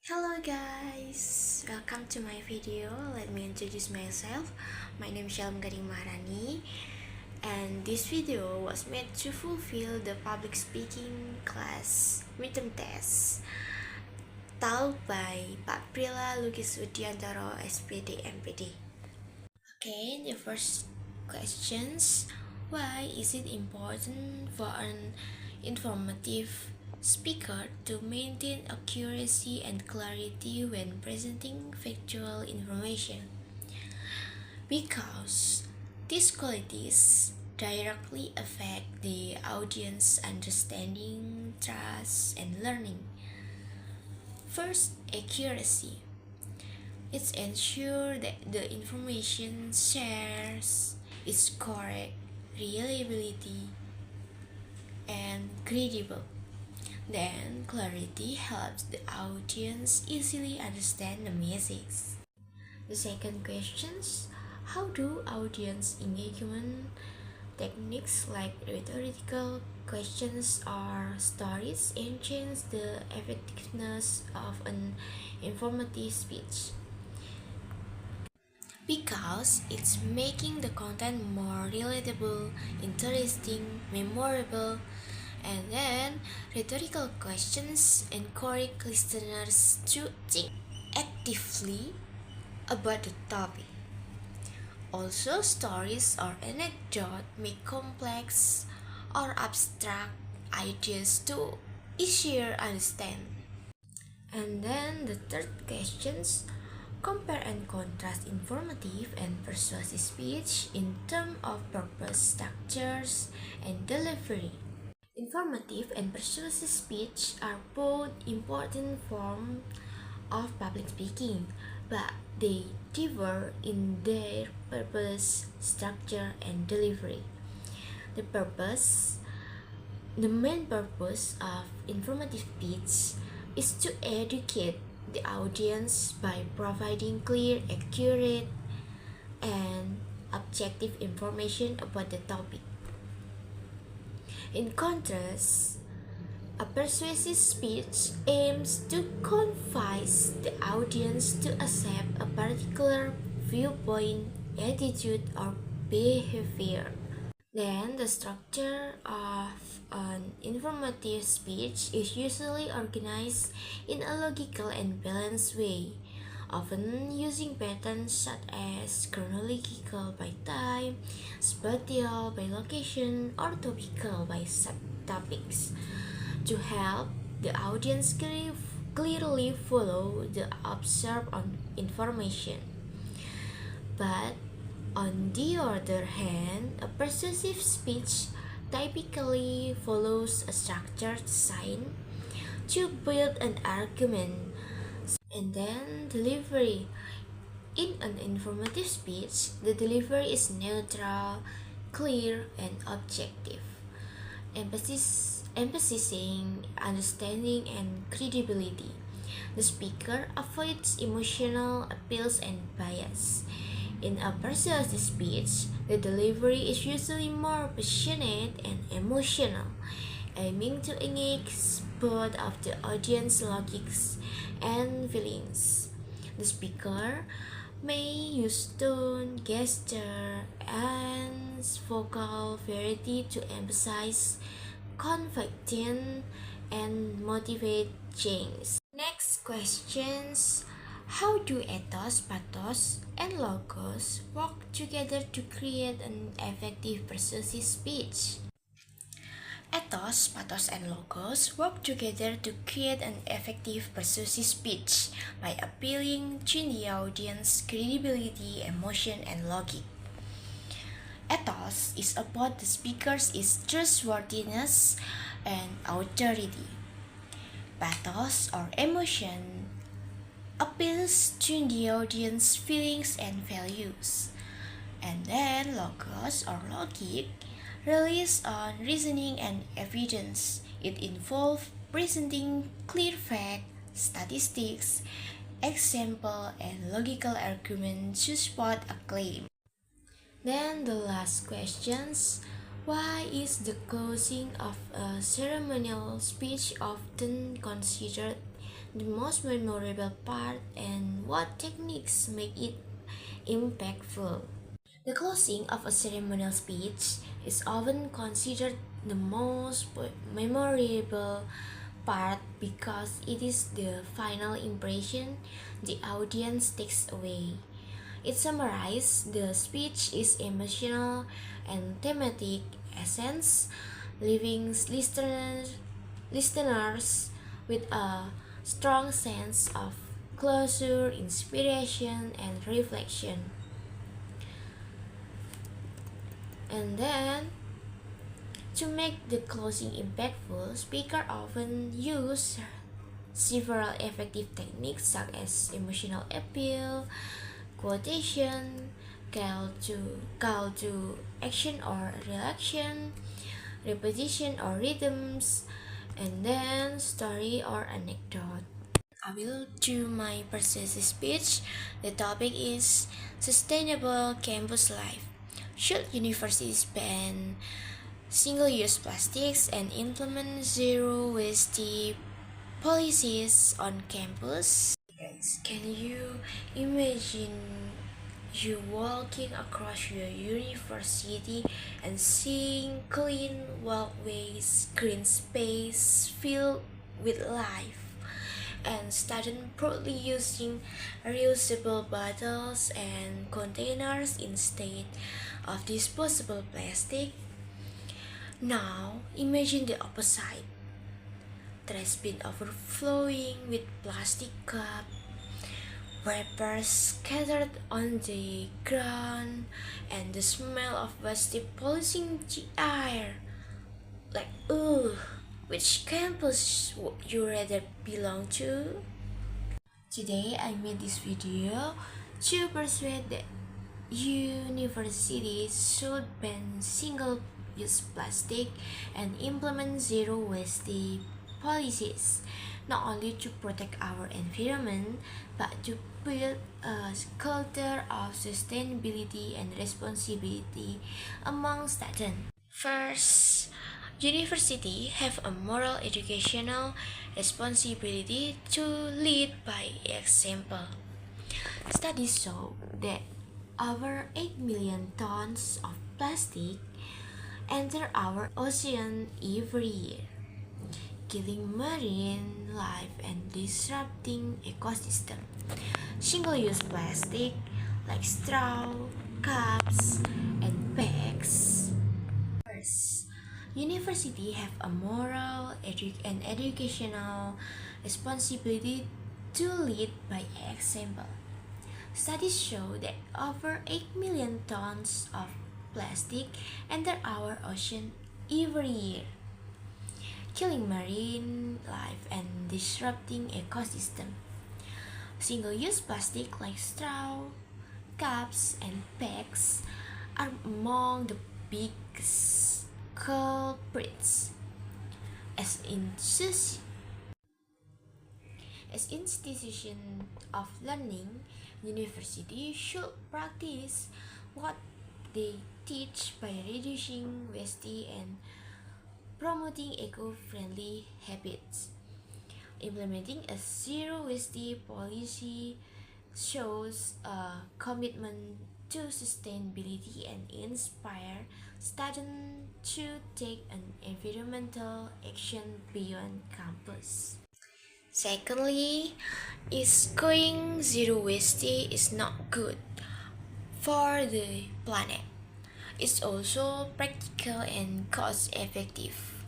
Hello guys, welcome to my video. Let me introduce myself. My name is Shalom Gading Maharani, and this video was made to fulfill the public speaking class midterm test taught by Pak Prila Lukis Udiantoro SPD MPD. Okay, the first questions. Why is it important for an informative speaker to maintain accuracy and clarity when presenting factual information? Because these qualities directly affect the audience understanding, trust, and learning. First, accuracy. It ensures that the information shares is correct, reliability, and credible. Then, clarity helps the audience easily understand the message. The second questions, how do audience engagement techniques like rhetorical questions or stories enhance the effectiveness of an informative speech? Because it's making the content more relatable, interesting, memorable, and then rhetorical questions encourage listeners to think actively about the topic. Also, stories or anecdotes make complex or abstract ideas to easier understand. And then the third questions, compare and contrast informative and persuasive speech in terms of purpose, structures, and delivery. Informative and persuasive speech are both important forms of public speaking, but they differ in their purpose, structure, and delivery. The purpose, the main purpose of informative speech is to educate the audience by providing clear, accurate, and objective information about the topic. In contrast, a persuasive speech aims to convince the audience to accept a particular viewpoint, attitude, or behavior. Then, the structure of an informative speech is usually organized in a logical and balanced way, often using patterns such as chronological by time, spatial by location, or topical by subtopics to help the audience clearly follow the observed information. But on the other hand, a persuasive speech typically follows a structured sign to build an argument, and then delivery. In an informative speech, the delivery is neutral, clear, and objective, emphasizing understanding and credibility. The speaker avoids emotional appeals and bias. In a persuasive speech, the delivery is usually more passionate and emotional, aiming to engage both of the audience logics and feelings. The speaker may use tone, gesture, and vocal variety to emphasize conviction and motivate change. Next questions. How do ethos, pathos, and logos work together to create an effective persuasive speech? Ethos, pathos, and logos work together to create an effective persuasive speech by appealing to the audience credibility, emotion, and logic. Ethos is about the speaker's trustworthiness and authority. Pathos or emotion appeals to the audience feelings and values. And then logos or logic relies on reasoning and evidence. It involves presenting clear facts, statistics, example, and logical arguments to support a claim. Then the last questions. Why is the closing of a ceremonial speech often considered the most memorable part and what techniques make it impactful. The closing of a ceremonial speech is often considered the most memorable part because it is the final impression the audience takes away. It summarizes the speech is emotional and thematic essence, leaving listeners with a strong sense of closure, inspiration, and reflection. And then, to make the closing impactful, speakers often use several effective techniques such as emotional appeal, quotation, call to action or reaction, repetition or rhythms, and then story or anecdote. I will do my persuasive speech. The topic is sustainable campus life. Should universities ban single-use plastics and implement zero waste policies on campus? Guys, can you imagine you walking across your university and seeing clean walkways, green space filled with life, and students proudly using reusable bottles and containers instead of disposable plastic? Now, imagine the opposite. Trash bin overflowing with plastic cups, wrappers scattered on the ground, and the smell of waste polluting the air. Like, ugh, which campus would you rather belong to? Today, I made this video to persuade that universities should ban single-use plastic and implement zero waste policies, not only to protect our environment, but to build a culture of sustainability and responsibility among students. First, universities have a moral educational responsibility to lead by example. Studies show that over 8 million tons of plastic enter our ocean every year, killing marine life and disrupting ecosystem. Single-use plastic like straw, cups, and bags. First, university have a moral and educational responsibility to lead by example. Studies show that over 8 million tons of plastic enter our ocean every year, killing marine life and disrupting ecosystem. Single-use plastic like straw, cups, and bags are among the biggest culprits. As institution of learning, universities should practice what they teach by reducing waste and promoting eco-friendly habits. Implementing a zero waste policy shows a commitment to sustainability and inspire students to take an environmental action beyond campus. Secondly, is going zero waste is not good for the planet. It's also practical and cost effective.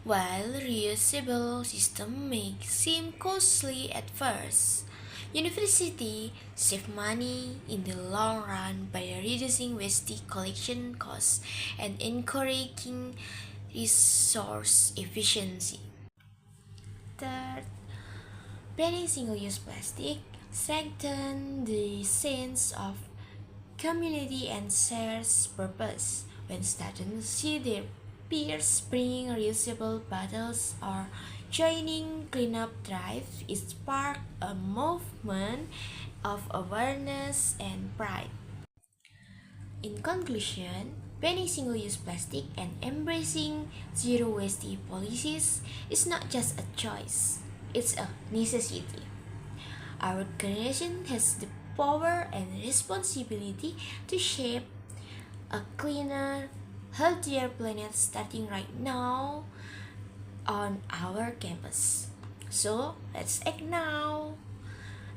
While reusable system may seem costly at first, university save money in the long run by reducing waste collection costs and encouraging resource efficiency. Third, banning single-use plastic strengthens the sense of community and shares purpose. When students see their peers bringing reusable bottles or joining cleanup drives, it sparks a movement of awareness and pride. In conclusion, banning single-use plastic and embracing zero waste policies is not just a choice. it's a necessity. Our generation has the power and responsibility to shape a cleaner, healthier planet starting right now on our campus. So let's act now.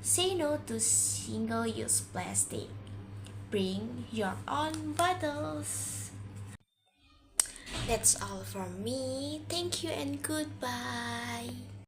Say no to single use plastic. Bring your own bottles. That's all from me. Thank you and goodbye.